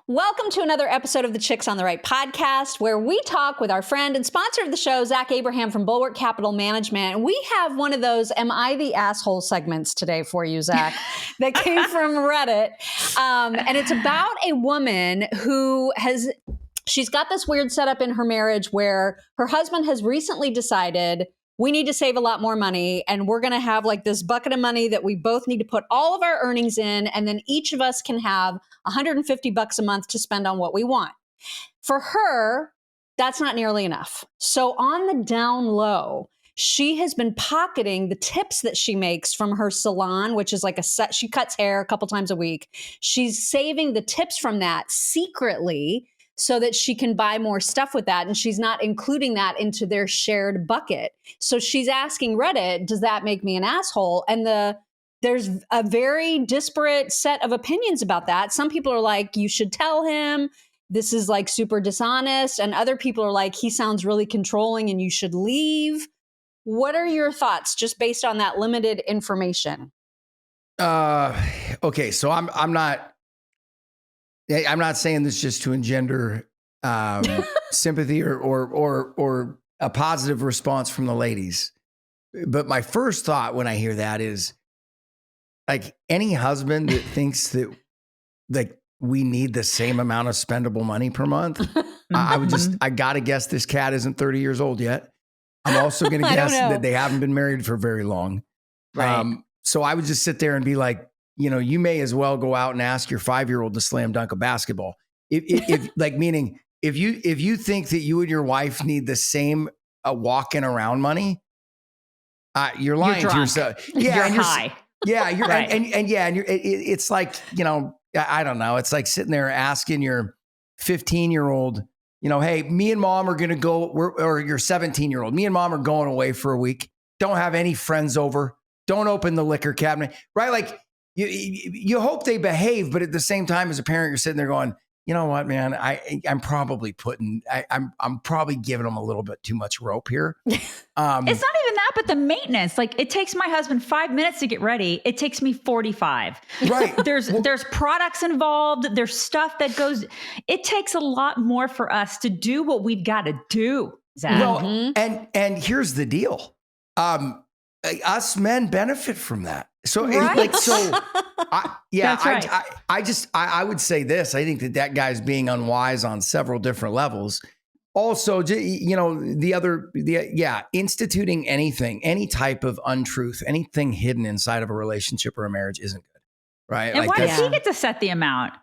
Welcome to another episode of the Chicks on the Right podcast, where we talk with our friend and sponsor of the show, Zach Abraham from Bulwark Capital Management. And we have one of those Am I the Asshole segments today for you, Zach, that came from Reddit. And it's about a woman who she's got this weird setup in her marriage where her husband has recently decided we need to save a lot more money, and we're going to have like this bucket of money that we both need to put all of our earnings in, and then each of us can have $150 a month to spend on what we want. For her, that's not nearly enough. So on the down low, she has been pocketing the tips that she makes from her salon, which is like she cuts hair a couple times a week. She's saving the tips from that secretly so that she can buy more stuff with that. And she's not including that into their shared bucket. So she's asking Reddit, does that make me an asshole? And there's a very disparate set of opinions about that. Some people are like, you should tell him, this is like super dishonest. And other people are like, he sounds really controlling and you should leave. What are your thoughts just based on that limited information? Okay. So I'm not saying this just to engender sympathy or a positive response from the ladies. But my first thought when I hear that is like any husband that thinks that like we need the same amount of spendable money per month. I got to guess this cat isn't 30 years old yet. I'm also going to guess that they haven't been married for very long. Right. So I would just sit there and be like, you know, you may as well go out and ask your 5-year-old to slam dunk a basketball. If like, meaning if you think that you and your wife need the same walking around money, you're lying to yourself. Yeah, you're high. Yeah, you're right. and it's like, you know, I don't know. It's like sitting there asking your 15-year-old, you know, hey, me and mom are going to go, or your 17-year-old, me and mom are going away for a week. Don't have any friends over. Don't open the liquor cabinet, right? Like you hope they behave, but at the same time, as a parent, you're sitting there going, you know what, man, I'm probably I'm probably giving them a little bit too much rope here. It's not even that, but the maintenance. Like it takes my husband 5 minutes to get ready. It takes me 45. Right. There's products involved. There's stuff that goes. It takes a lot more for us to do what we've got to do, Zach. Well, and here's the deal. Us men benefit from that. So right. I would say this. I think that guy's being unwise on several different levels. Also, you know, instituting anything, any type of untruth, anything hidden inside of a relationship or a marriage isn't good. Right. And why does he get to set the amount?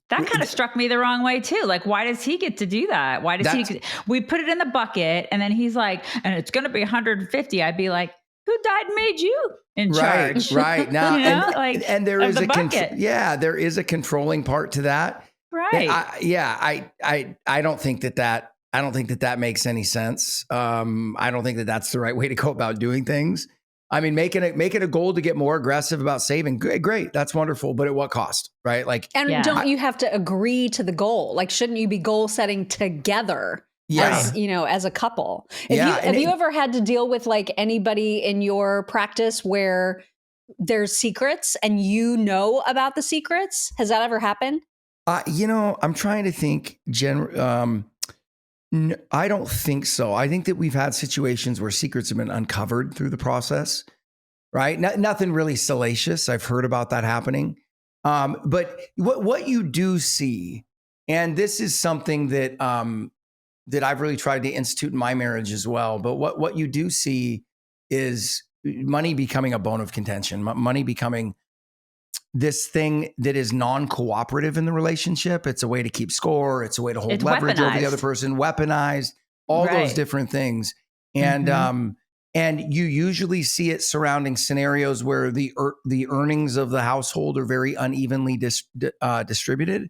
That kind of struck me the wrong way too. Like, why does he get to do that? Why does we put it in the bucket and then he's like, and it's going to be 150. I'd be like, who died and made you in charge? Right. Now, you know, and there is there is a controlling part to that. Right. I don't think that makes any sense. I don't think that that's the right way to go about doing things. I mean, make it a goal to get more aggressive about saving. Great. That's wonderful. But at what cost? Right. Like, and don't you have to agree to the goal? Like, shouldn't you be goal setting together? As, you know, as a couple. Have you ever had to deal with like anybody in your practice where there's secrets and you know about the secrets? Has that ever happened? You know, I'm trying to think. I don't think so. I think that we've had situations where secrets have been uncovered through the process, right? Nothing really salacious. I've heard about that happening. But what you do see, and this is something that I've really tried to institute in my marriage as well. But what you do see is money becoming a bone of contention, money becoming this thing that is non-cooperative in the relationship. It's a way to keep score. It's a way to hold leverage over the other person, weaponized, all those different things. And and you usually see it surrounding scenarios where the earnings of the household are very unevenly distributed.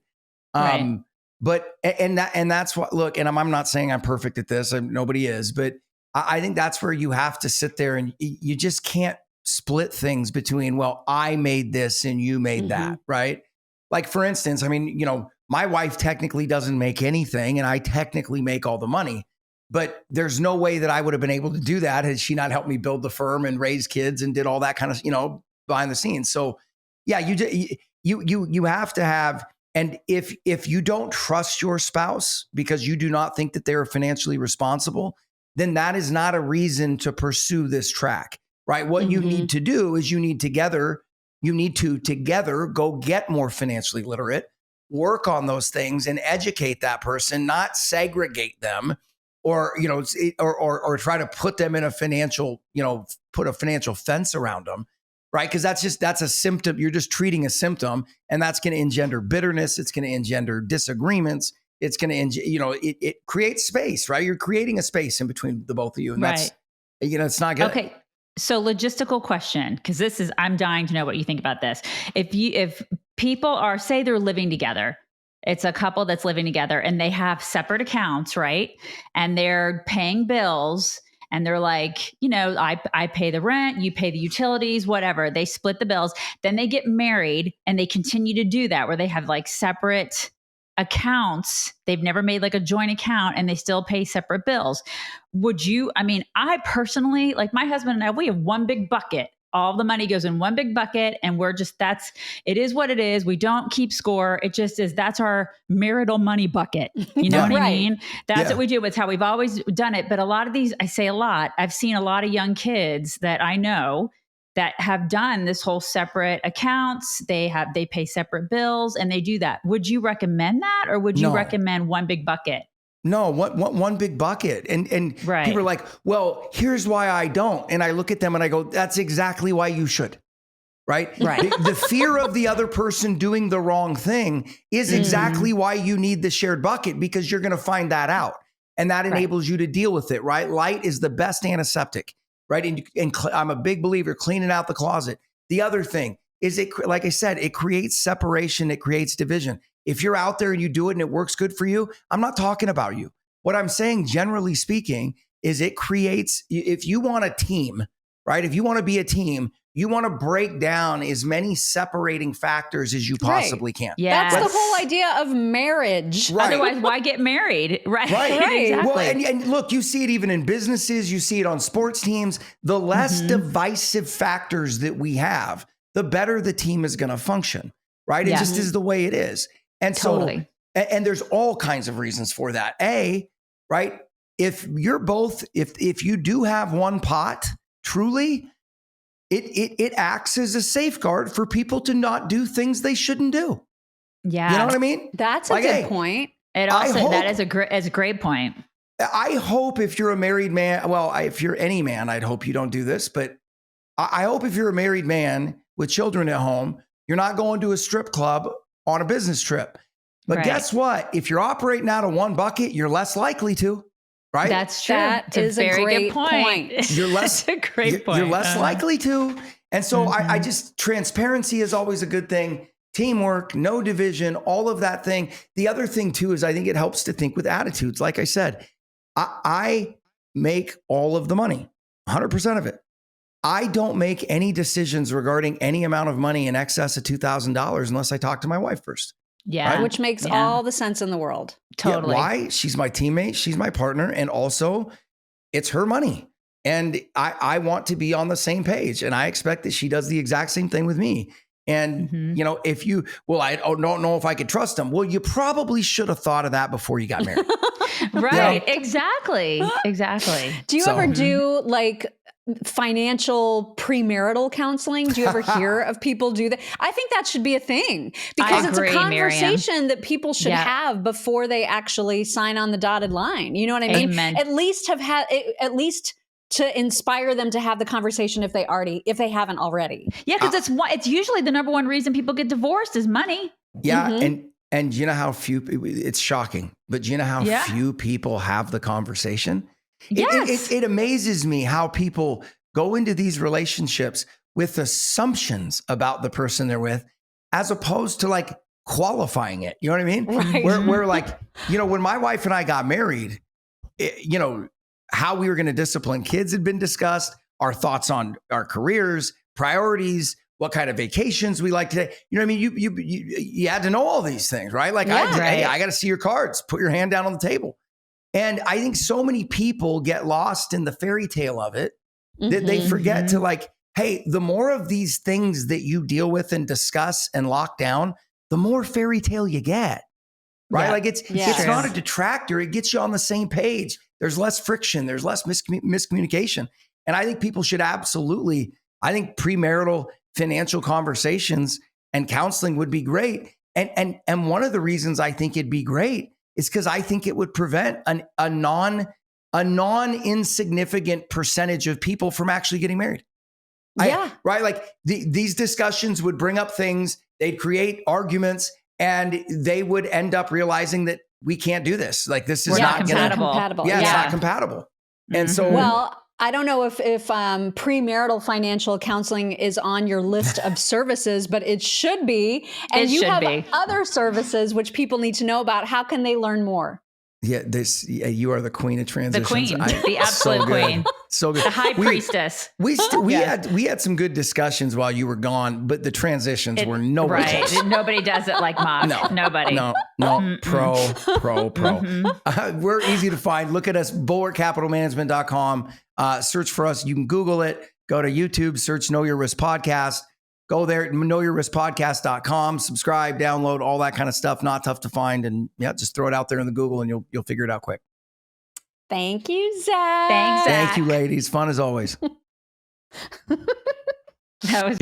Right. But that's what, look, and I'm not saying I'm perfect at this. Nobody is, but I think that's where you have to sit there and you just can't split things between, well, I made this and you made that, right? Like, for instance, I mean, you know, my wife technically doesn't make anything and I technically make all the money, but there's no way that I would have been able to do that had she not helped me build the firm and raise kids and did all that kind of, you know, behind the scenes. So yeah, you have to have And if you don't trust your spouse because you do not think that they're financially responsible, then that is not a reason to pursue this track, right? What you need to do is you need to together go get more financially literate, work on those things and educate that person, not segregate them or, or try to put them in a financial, put a financial fence around them. Right. Because that's a symptom. You're just treating a symptom, and that's going to engender bitterness. It's going to engender disagreements. It's going to, it creates space, right? You're creating a space in between the both of you. And that's, it's not good. Okay. So logistical question, because I'm dying to know what you think about this. If people are, say they're living together, it's a couple that's living together and they have separate accounts, right? And they're paying bills. And they're like, I pay the rent, you pay the utilities, whatever. They split the bills. Then they get married and they continue to do that where they have like separate accounts. They've never made like a joint account and they still pay separate bills. I personally, like my husband and I, we have one big bucket. All the money goes in one big bucket and it is what it is. We don't keep score. It just is, that's our marital money bucket. You know what I mean? That's what we do. It's how we've always done it. But a lot of these, I say a lot, I've seen a lot of young kids that I know that have done this whole separate accounts. They pay separate bills and they do that. Would you recommend that? Or would you recommend one big bucket? No, one big bucket. And people are like, well, here's why I don't. And I look at them and I go, that's exactly why you should. Right. The fear of the other person doing the wrong thing is exactly why you need the shared bucket, because you're going to find that out. And that enables you to deal with it. Right. Light is the best antiseptic. Right. And I'm a big believer cleaning out the closet. The other thing is like I said, it creates separation. It creates division. If you're out there and you do it and it works good for you, I'm not talking about you. What I'm saying, generally speaking, is it creates, if you want a team, right? If you want to be a team, you want to break down as many separating factors as you possibly can. Yeah. That's the whole idea of marriage. Right. Otherwise, why get married? Right. Exactly. Well, and look, you see it even in businesses, you see it on sports teams. The less divisive factors that we have, the better the team is going to function, right? It just is the way it is. And so, and there's all kinds of reasons for that. Right? If you do have one pot, truly, it acts as a safeguard for people to not do things they shouldn't do. Yeah. You know what I mean? That's a good point. That is a great point. I hope if you're a married man, if you're any man, I'd hope you don't do this, but I hope if you're a married man with children at home, you're not going to a strip club on a business trip. But guess what? If you're operating out of one bucket, you're less likely to, right? That's true. That is a very good point. You're less, That's a great point. You're less likely to. And so I just, transparency is always a good thing. Teamwork, no division, all of that thing. The other thing too, is I think it helps to think with attitudes. Like I said, I make all of the money, 100% of it. I don't make any decisions regarding any amount of money in excess of $2,000 unless I talk to my wife first. Yeah. Right? Which makes all the sense in the world. Totally. Yeah, why? She's my teammate. She's my partner. And also it's her money. And I want to be on the same page. And I expect that she does the exact same thing with me. And, I don't know if I could trust him. Well, you probably should have thought of that before you got married. Right. Exactly. Do you ever do like financial premarital counseling? Do you ever hear of people do that? I think that should be a thing, because it's a conversation that people should have before they actually sign on the dotted line. You know what I mean? Amen. At least to inspire them to have the conversation if they haven't already. Yeah, because it's usually the number one reason people get divorced is money. Yeah, and you know how few, it's shocking, but you know how few people have the conversation? Yes. It amazes me how people go into these relationships with assumptions about the person they're with, as opposed to like qualifying it. You know what I mean? Right. We're like, when my wife and I got married, how we were going to discipline kids had been discussed, our thoughts on our careers, priorities, what kind of vacations we like to take. You know what I mean? You had to know all these things, right? Like, I got to see your cards, put your hand down on the table. And I think so many people get lost in the fairy tale of it that they forget to like, hey, the more of these things that you deal with and discuss and lock down, the more fairy tale you get, right? Yeah. Like it's not a detractor. It gets you on the same page. There's less friction. There's less miscommunication. And I think people should absolutely, I think premarital financial conversations and counseling would be great. And one of the reasons I think it'd be great is because I think it would prevent a non-insignificant percentage of people from actually getting married. Right? Like these discussions would bring up things, they'd create arguments, and they would end up realizing that we can't do this. Like this is not compatible. It's not compatible. And so, well, I don't know if premarital financial counseling is on your list of services, but it should be. And you have other services which people need to know about. How can they learn more? Yeah, you are the queen of transitions. The queen, the absolute queen. So good. The high priestess. We had some good discussions while you were gone, but the transitions were nobody. Right. Nobody does it like Mom. No. Nobody. No. Pro. Mm-hmm. We're easy to find. Look at us, bulwarkcapitalmanagement.com. Search for us. You can Google it. Go to YouTube, search Know Your Risk Podcast. Go there, knowyourriskpodcast.com, subscribe, download, all that kind of stuff. Not tough to find. And just throw it out there in the Google and you'll figure it out quick. Thank you, Zach. Thanks, Zach. Thank you, ladies. Fun as always.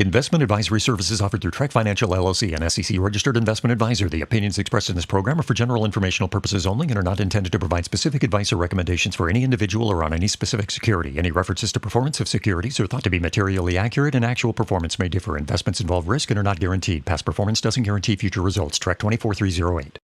Investment advisory services offered through Trek Financial LLC, an SEC registered investment advisor. The opinions expressed in this program are for general informational purposes only and are not intended to provide specific advice or recommendations for any individual or on any specific security. Any references to performance of securities are thought to be materially accurate, and actual performance may differ. Investments involve risk and are not guaranteed. Past performance doesn't guarantee future results. Trek 24308.